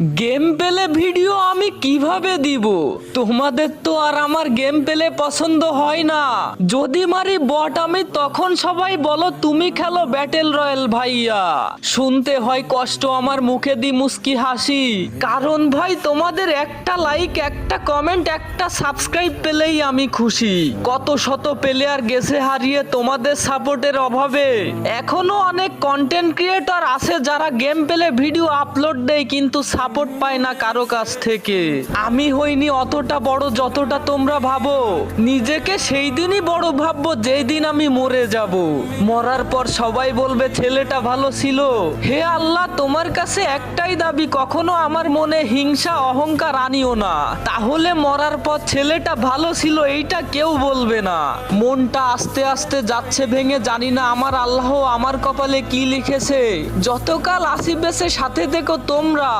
Game পেলে video আমি কিভাবে দিব? তোমাদের তো আর আমার গেম পেলে পছন্দ হয় না। যদি মারি বট আমি তখন সবাই বলো তুমি খেলো ব্যাটেল রয়্যাল ভাইয়া। শুনতে হয় কষ্ট আমার মুখে দি মুস্কি হাসি, কারণ ভাই তোমাদের একটা লাইক, একটা কমেন্ট, একটা সাবস্ক্রাইব পেলেই আমি খুশি। কত শত প্লেয়ার গেছে হারিয়ে তোমাদের সাপোর্টের অভাবে। এখনো অনেক কন্টেন্ট ক্রিয়েটর আছে যারা গেম পেলে ভিডিও আপলোড দেয় কিন্তু সাপোর্ট পায় না কারো কাছ থেকে। আমি হইনি অতটা বড় যতটা তোমরা ভাবো। নিজেকে সেই দিনই বড় ভাববো যেই দিন আমি মরে যাব। মরার পর সবাই বলবে ছেলেটা ভালো ছিল। হে আল্লাহ, তোমার কাছে একটাই দাবি, কখনো আমার মনে হিংসা অহংকার আনিও না, তাহলে মরার পর ছেলেটা ভালো ছিল এইটা কেউ বলবে না। মনটা আস্তে আস্তে যাচ্ছে ভেঙে, জানি না আমার আল্লাহ আমার কপালে কি লিখেছে। যতকাল আসি বেঁচে সাথে দেখো তোমরা।